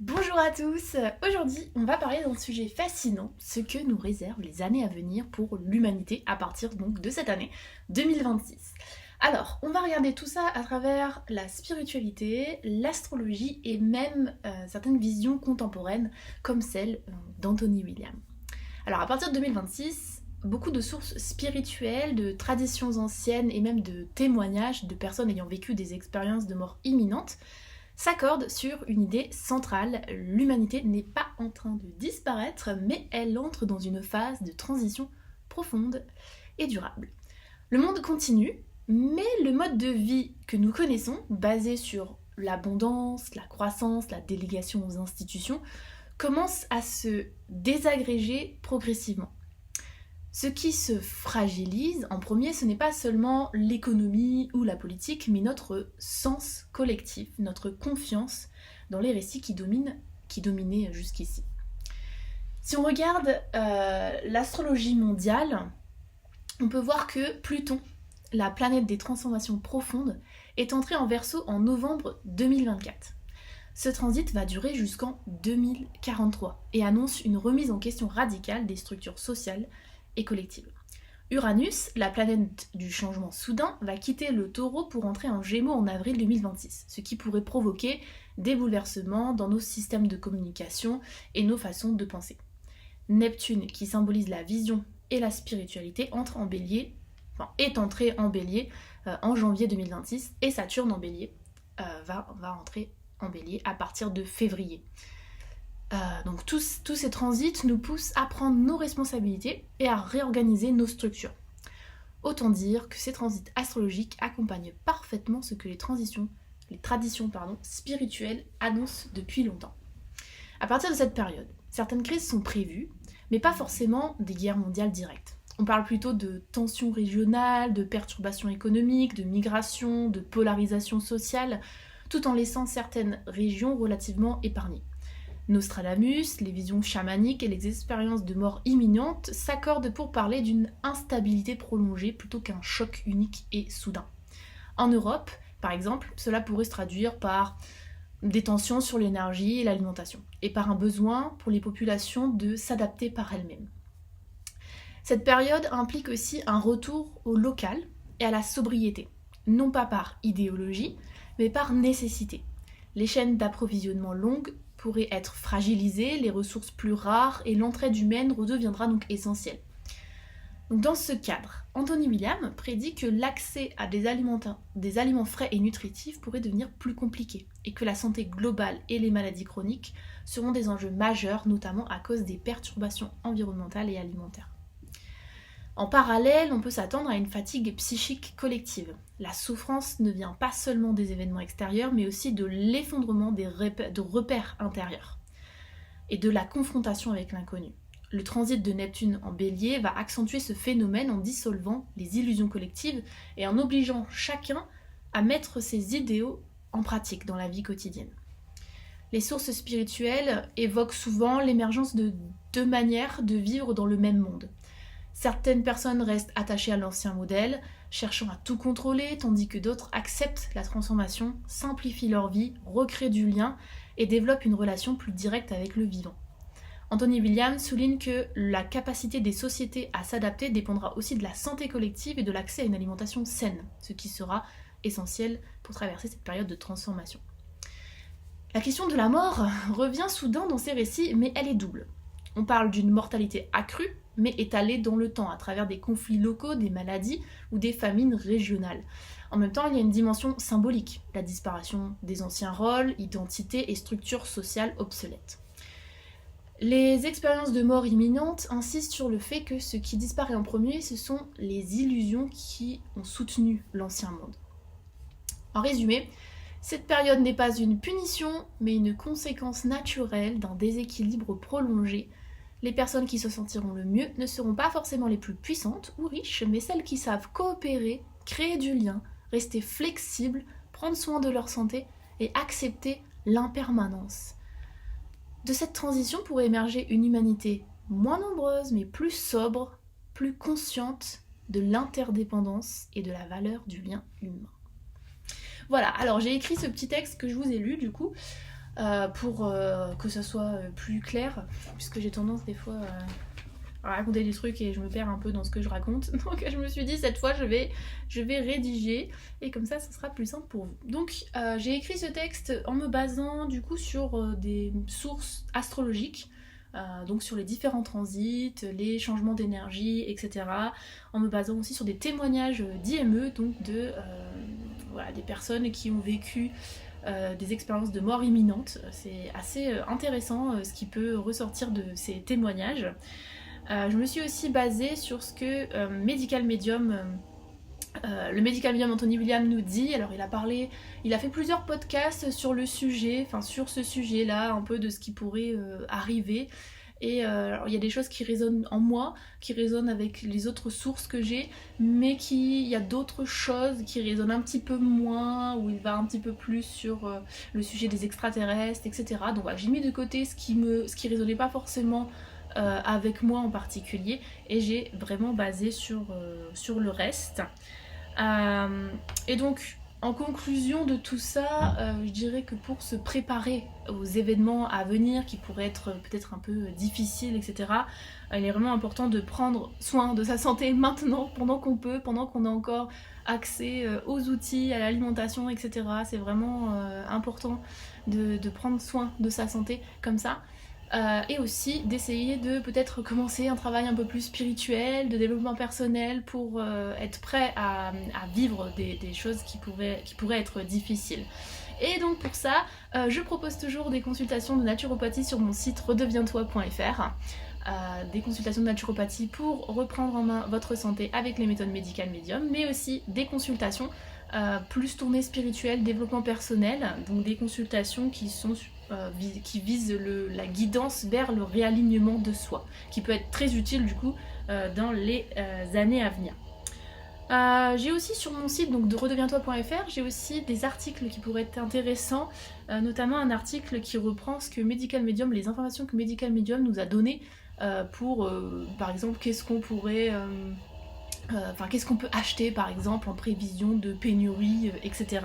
Bonjour à tous. Aujourd'hui, on va parler d'un sujet fascinant, ce que nous réservent les années à venir pour l'humanité à partir donc de cette année 2026. Alors, on va regarder tout ça à travers la spiritualité, l'astrologie et même certaines visions contemporaines comme celle d'Anthony William. Alors, à partir de 2026, beaucoup de sources spirituelles, de traditions anciennes et même de témoignages de personnes ayant vécu des expériences de mort imminente s'accordent sur une idée centrale. L'humanité n'est pas en train de disparaître, mais elle entre dans une phase de transition profonde et durable. Le monde continue, mais le mode de vie que nous connaissons, basé sur l'abondance, la croissance, la délégation aux institutions, commence à se désagréger progressivement. Ce qui se fragilise en premier, ce n'est pas seulement l'économie ou la politique, mais notre sens collectif, notre confiance dans les récits qui dominaient jusqu'ici. Si on regarde l'astrologie mondiale, on peut voir que Pluton, la planète des transformations profondes, est entré en Verseau en novembre 2024. Ce transit va durer jusqu'en 2043 et annonce une remise en question radicale des structures sociales et collectives. Uranus, la planète du changement soudain, va quitter le Taureau pour entrer en Gémeaux en avril 2026, ce qui pourrait provoquer des bouleversements dans nos systèmes de communication et nos façons de penser. Neptune, qui symbolise la vision et la spiritualité, est entré en Bélier en janvier 2026 et Saturne en Bélier va entrer en Bélier à partir de février. Donc tous ces transits nous poussent à prendre nos responsabilités et à réorganiser nos structures. Autant dire que ces transits astrologiques accompagnent parfaitement ce que les traditions spirituelles annoncent depuis longtemps. À partir de cette période, certaines crises sont prévues, mais pas forcément des guerres mondiales directes. On parle plutôt de tensions régionales, de perturbations économiques, de migration, de polarisation sociale, tout en laissant certaines régions relativement épargnées. Nostradamus, les visions chamaniques et les expériences de mort imminente s'accordent pour parler d'une instabilité prolongée plutôt qu'un choc unique et soudain. En Europe, par exemple, cela pourrait se traduire par des tensions sur l'énergie et l'alimentation, et par un besoin pour les populations de s'adapter par elles-mêmes. Cette période implique aussi un retour au local et à la sobriété, non pas par idéologie, mais par nécessité. Les chaînes d'approvisionnement longues pourraient être fragilisées, les ressources plus rares et l'entraide humaine redeviendra donc essentielle. Donc dans ce cadre, Anthony William prédit que l'accès à des aliments frais et nutritifs pourrait devenir plus compliqué et que la santé globale et les maladies chroniques seront des enjeux majeurs, notamment à cause des perturbations environnementales et alimentaires. En parallèle, on peut s'attendre à une fatigue psychique collective. La souffrance ne vient pas seulement des événements extérieurs, mais aussi de l'effondrement de repères intérieurs et de la confrontation avec l'inconnu. Le transit de Neptune en Bélier va accentuer ce phénomène en dissolvant les illusions collectives et en obligeant chacun à mettre ses idéaux en pratique dans la vie quotidienne. Les sources spirituelles évoquent souvent l'émergence de deux manières de vivre dans le même monde. Certaines personnes restent attachées à l'ancien modèle, cherchant à tout contrôler, tandis que d'autres acceptent la transformation, simplifient leur vie, recréent du lien et développent une relation plus directe avec le vivant. Anthony William souligne que la capacité des sociétés à s'adapter dépendra aussi de la santé collective et de l'accès à une alimentation saine, ce qui sera essentiel pour traverser cette période de transformation. La question de la mort revient soudain dans ces récits, mais elle est double. On parle d'une mortalité accrue, mais étalée dans le temps, à travers des conflits locaux, des maladies ou des famines régionales. En même temps, il y a une dimension symbolique, la disparition des anciens rôles, identités et structures sociales obsolètes. Les expériences de mort imminente insistent sur le fait que ce qui disparaît en premier, ce sont les illusions qui ont soutenu l'ancien monde. En résumé, cette période n'est pas une punition, mais une conséquence naturelle d'un déséquilibre prolongé. Les personnes qui se sentiront le mieux ne seront pas forcément les plus puissantes ou riches, mais celles qui savent coopérer, créer du lien, rester flexibles, prendre soin de leur santé et accepter l'impermanence. De cette transition pourrait émerger une humanité moins nombreuse, mais plus sobre, plus consciente de l'interdépendance et de la valeur du lien humain. Voilà, alors j'ai écrit ce petit texte que je vous ai lu du coup. pour que ça soit plus clair, puisque j'ai tendance des fois à raconter des trucs et je me perds un peu dans ce que je raconte. Donc je me suis dit cette fois je vais rédiger et comme ça sera plus simple pour vous. Donc j'ai écrit ce texte en me basant du coup sur des sources astrologiques. Donc sur les différents transits, les changements d'énergie, etc. En me basant aussi sur des témoignages d'IME, donc voilà, des personnes qui ont vécu des expériences de mort imminente. C'est assez intéressant ce qui peut ressortir de ces témoignages. Je me suis aussi basée sur ce que le Medical Medium Anthony William nous dit. Alors il a fait plusieurs podcasts sur le sujet, enfin sur ce sujet-là, un peu de ce qui pourrait arriver. Et alors, il y a des choses qui résonnent en moi, qui résonnent avec les autres sources que j'ai, mais il y a d'autres choses qui résonnent un petit peu moins, où il va un petit peu plus sur le sujet des extraterrestres, etc. Donc voilà, j'ai mis de côté ce qui résonnait pas forcément avec moi en particulier, et j'ai vraiment basé sur le reste. Et donc, en conclusion de tout ça, je dirais que pour se préparer aux événements à venir qui pourraient être peut-être un peu difficiles, etc., il est vraiment important de prendre soin de sa santé maintenant, pendant qu'on peut, pendant qu'on a encore accès aux outils, à l'alimentation, etc. C'est vraiment important de prendre soin de sa santé comme ça. Et aussi d'essayer de peut-être commencer un travail un peu plus spirituel, de développement personnel pour être prêt à vivre des choses qui pourraient être difficiles. Et donc pour ça, je propose toujours des consultations de naturopathie sur mon site redeviens-toi.fr. Des consultations de naturopathie pour reprendre en main votre santé avec les méthodes médicales médium, mais aussi des consultations plus tournées spirituelles, développement personnel, donc des consultations qui visent la guidance vers le réalignement de soi, qui peut être très utile du coup dans les années à venir. J'ai aussi sur mon site donc de redeviens-toi.fr, j'ai aussi des articles qui pourraient être intéressants, notamment un article qui reprend ce que Medical Medium, les informations que Medical Medium nous a données pour, par exemple, qu'est-ce qu'on peut acheter par exemple en prévision de pénurie, etc.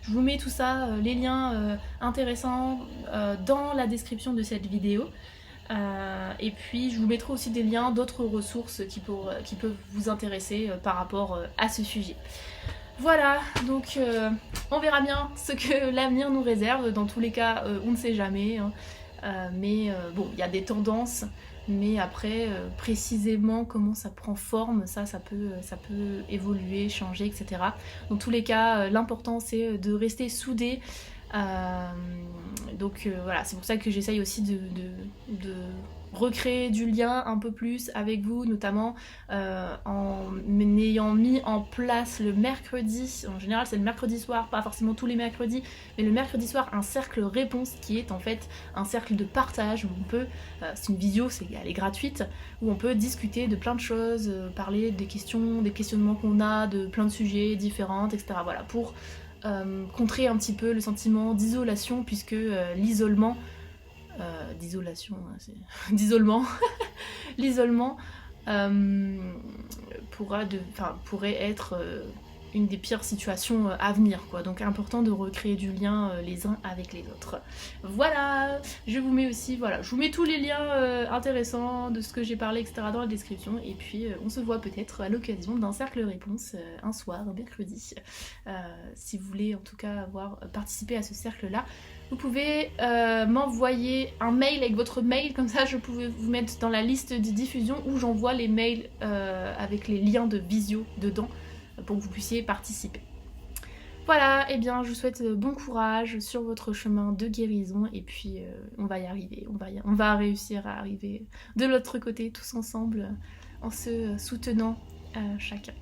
Je vous mets tout ça, les liens intéressants dans la description de cette vidéo. Et puis je vous mettrai aussi des liens d'autres ressources qui peuvent vous intéresser par rapport à ce sujet. Voilà, donc on verra bien ce que l'avenir nous réserve. Dans tous les cas, on ne sait jamais. Hein. Mais bon, il y a des tendances. Mais après, précisément comment ça prend forme, ça peut évoluer, changer, etc. Dans tous les cas, l'important c'est de rester soudés. Donc voilà, c'est pour ça que j'essaye aussi de recréer du lien un peu plus avec vous, notamment en ayant mis en place le mercredi, en général c'est le mercredi soir, pas forcément tous les mercredis, mais le mercredi soir un cercle réponse qui est en fait un cercle de partage où on peut, c'est une vidéo, elle est gratuite, où on peut discuter de plein de choses, parler des questionnements qu'on a, de plein de sujets différents, etc. Voilà, pour contrer un petit peu le sentiment d'isolation, puisque l'isolement l'isolement pourrait être une des pires situations à venir, quoi. Donc important de recréer du lien les uns avec les autres. Voilà, je vous mets tous les liens intéressants de ce que j'ai parlé, etc. dans la description, et puis on se voit peut-être à l'occasion d'un cercle réponse un soir, un mercredi. Si vous voulez en tout cas avoir participé à ce cercle-là, vous pouvez m'envoyer un mail avec votre mail, comme ça je pouvais vous mettre dans la liste de diffusion où j'envoie les mails avec les liens de visio dedans pour que vous puissiez participer. Voilà, et bien je vous souhaite bon courage sur votre chemin de guérison, et puis on va y arriver, on va réussir à arriver de l'autre côté tous ensemble en se soutenant chacun.